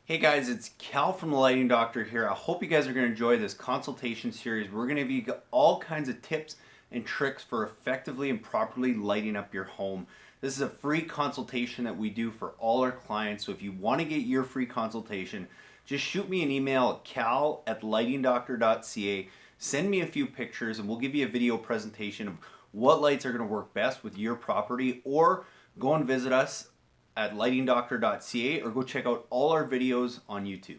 Hey guys, it's Cal from the Lighting Doctor here. I hope you guys are going to enjoy this consultation series. We're going to give you all kinds of tips and tricks for effectively and properly lighting up your home. This is a free consultation that we do for all our clients. So if you want to get your free consultation, just shoot me an email at cal@lightingdoctor.ca. Send me a few pictures and we'll give you a video presentation of what lights are going to work best with your property, or go and visit us at lightingdoctor.ca or go check out all our videos on YouTube.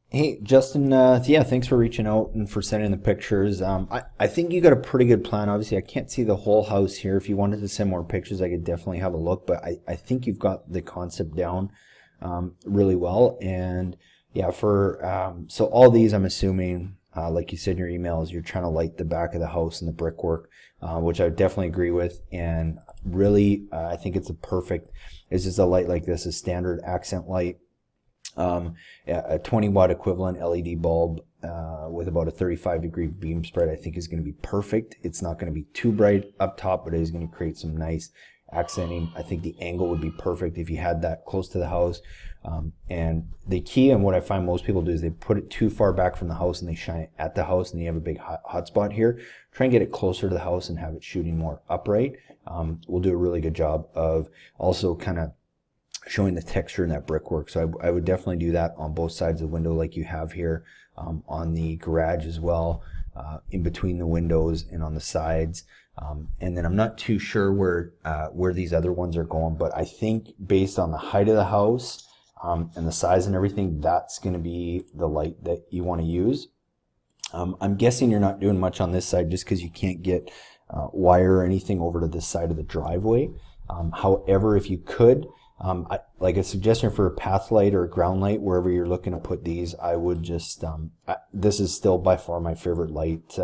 Hey, Justin, yeah, thanks for reaching out and for sending the pictures. I think you got a pretty good plan. Obviously, I can't see the whole house here. If you wanted to send more pictures, I could definitely have a look, but I think you've got the concept down really well. And yeah, so all these, I'm assuming, like you said in your emails, you're trying to light the back of the house and the brickwork, which I definitely agree with. And really, I think it's it's just a light like this, a standard accent light. A 20 watt equivalent LED bulb with about a 35-degree beam spread, I think is going to be perfect. It's not going to be too bright up top, but it is going to create some nice accenting. I think the angle would be perfect if you had that close to the house. And the key, and what I find most people do, is they put it too far back from the house and they shine it at the house, and you have a big hot spot here. Try and get it closer to the house and have it shooting more upright. We'll do a really good job of also kind of showing the texture in that brickwork. So I would definitely do that on both sides of the window like you have here, on the garage as well, in between the windows and on the sides. And then I'm not too sure where these other ones are going, but I think based on the height of the house and the size and everything, that's going to be the light that you want to use. I'm guessing you're not doing much on this side just because you can't get wire or anything over to this side of the driveway. However, if you could, like a suggestion for a path light or a ground light, wherever you're looking to put these, I would just, this is still by far my favorite light.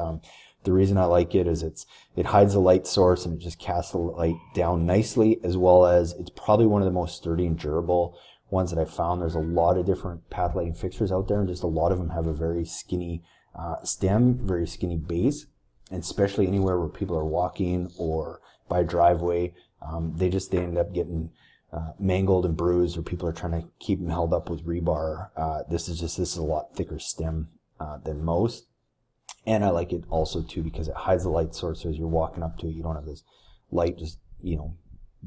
The reason I like it is it hides the light source and it just casts the light down nicely, as well as it's probably one of the most sturdy and durable ones that I've found. There's a lot of different path lighting fixtures out there, and just a lot of them have a very skinny stem, very skinny base, and especially anywhere where people are walking or by driveway, they end up getting mangled and bruised, or people are trying to keep them held up with rebar. This is a lot thicker stem than most, and I like it also too because it hides the light source. So as you're walking up to it, you don't have this light just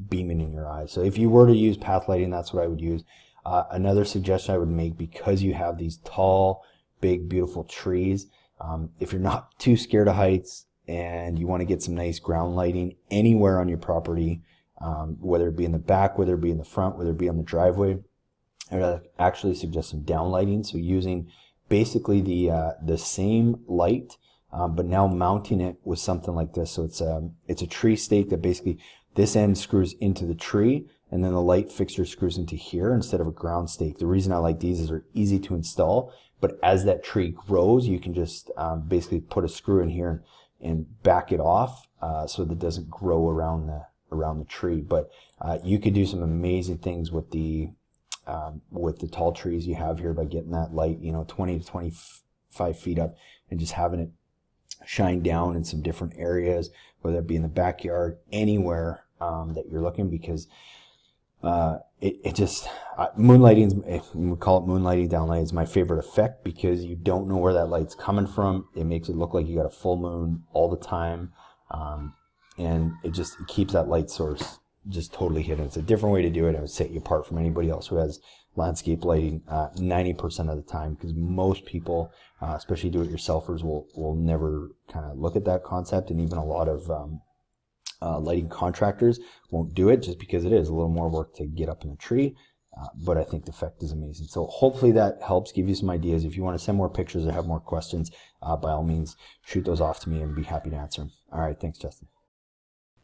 beaming in your eyes. So if you were to use path lighting, that's what I would use. Another suggestion I would make, because you have these tall, big, beautiful trees, if you're not too scared of heights and you want to get some nice ground lighting anywhere on your property, whether it be in the back, whether it be in the front, whether it be on the driveway, I would actually suggest some down lighting. So using basically the same light, but now mounting it with something like this. So it's a tree stake that basically this end screws into the tree, and then the light fixture screws into here instead of a ground stake. The reason I like these is they're easy to install, but as that tree grows, you can just basically put a screw in here and back it off so that it doesn't grow around the tree. But you could do some amazing things with the tall trees you have here by getting that light 20 to 25 feet up and just having it shine down in some different areas, whether it be in the backyard, anywhere that you're looking, because moonlighting, we call it moonlighting, downlight, is my favorite effect because you don't know where that light's coming from. It makes it look like you got a full moon all the time. And it keeps that light source just totally hidden. It's a different way to do it. I would set you apart from anybody else who has landscape lighting 90% of the time, because most people, especially do-it-yourselfers, will never kind of look at that concept, and even a lot of lighting contractors won't do it just because it is a little more work to get up in the tree. But I think the effect is amazing. So hopefully that helps give you some ideas. If you want to send more pictures or have more questions, by all means, shoot those off to me and be happy to answer them. All right, thanks, Justin.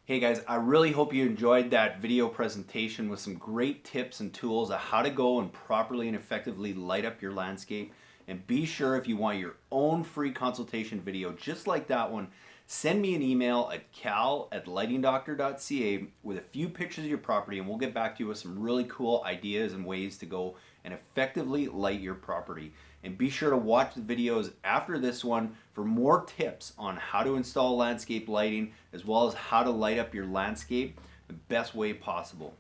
Hey guys, I really hope you enjoyed that video presentation with some great tips and tools on how to go and properly and effectively light up your landscape. And be sure, if you want your own free consultation video just like that one, send me an email at cal@lightingdoctor.ca with a few pictures of your property, and we'll get back to you with some really cool ideas and ways to go and effectively light your property. And be sure to watch the videos after this one for more tips on how to install landscape lighting, as well as how to light up your landscape the best way possible.